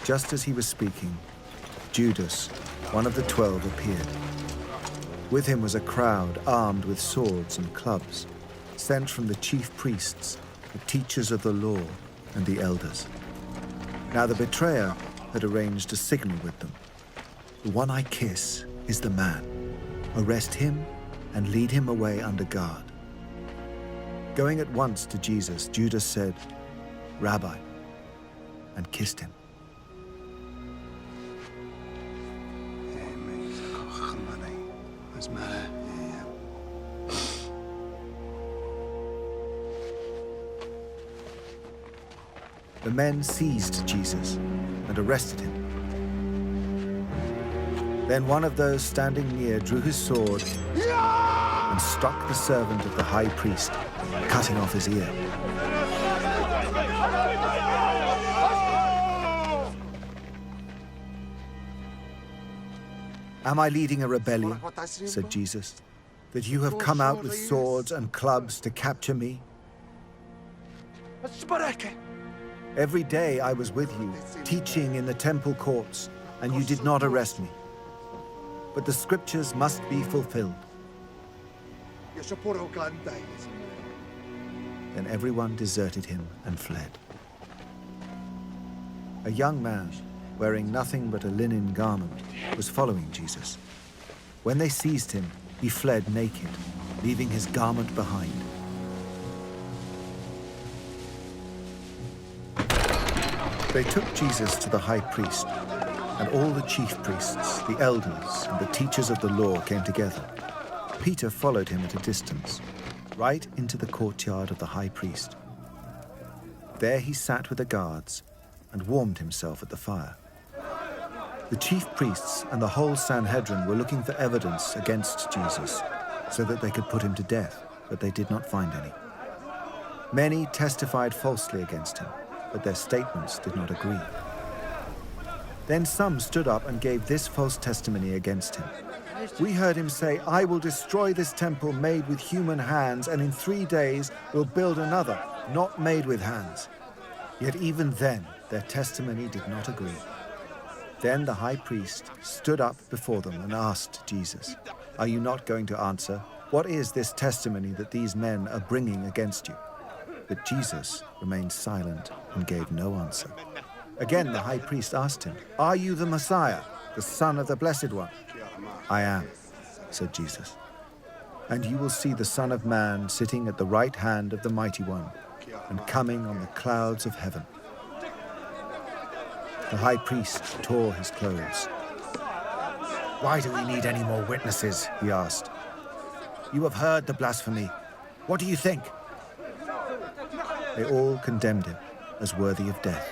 Just as he was speaking, Judas, one of the 12, appeared. With him was a crowd armed with swords and clubs, sent from the chief priests, the teachers of the law, and the elders. Now the betrayer had arranged a signal with them. "The one I kiss is the man. Arrest him and lead him away under guard." Going at once to Jesus, Judas said, "Rabbi," and kissed him. The men seized Jesus and arrested him. Then one of those standing near drew his sword and struck the servant of the high priest, cutting off his ear. "Am I leading a rebellion," said Jesus, "that you have come out with swords and clubs to capture me? Every day I was with you, teaching in the temple courts, and you did not arrest me. But the scriptures must be fulfilled." Then everyone deserted him and fled. A young man, wearing nothing but a linen garment, was following Jesus. When they seized him, he fled naked, leaving his garment behind. They took Jesus to the high priest, and all the chief priests, the elders, and the teachers of the law came together. Peter followed him at a distance, right into the courtyard of the high priest. There he sat with the guards and warmed himself at the fire. The chief priests and the whole Sanhedrin were looking for evidence against Jesus so that they could put him to death, but they did not find any. Many testified falsely against him, but their statements did not agree. Then some stood up and gave this false testimony against him. "We heard him say, 'I will destroy this temple made with human hands, and in 3 days will build another, not made with hands.' Yet even then, their testimony did not agree." Then the high priest stood up before them and asked Jesus, "Are you not going to answer? What is this testimony that these men are bringing against you?" But Jesus remained silent and gave no answer. Again the high priest asked him, "Are you the Messiah, the Son of the Blessed One?" "I am," said Jesus. "And you will see the Son of Man sitting at the right hand of the Mighty One and coming on the clouds of heaven." The high priest tore his clothes. "Why do we need any more witnesses?" he asked. "You have heard the blasphemy. What do you think?" They all condemned him as worthy of death.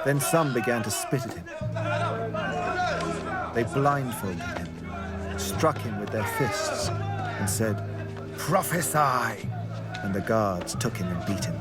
Then some began to spit at him. They blindfolded him, struck him with their fists, and said, "Prophesy!" And the guards took him and beat him.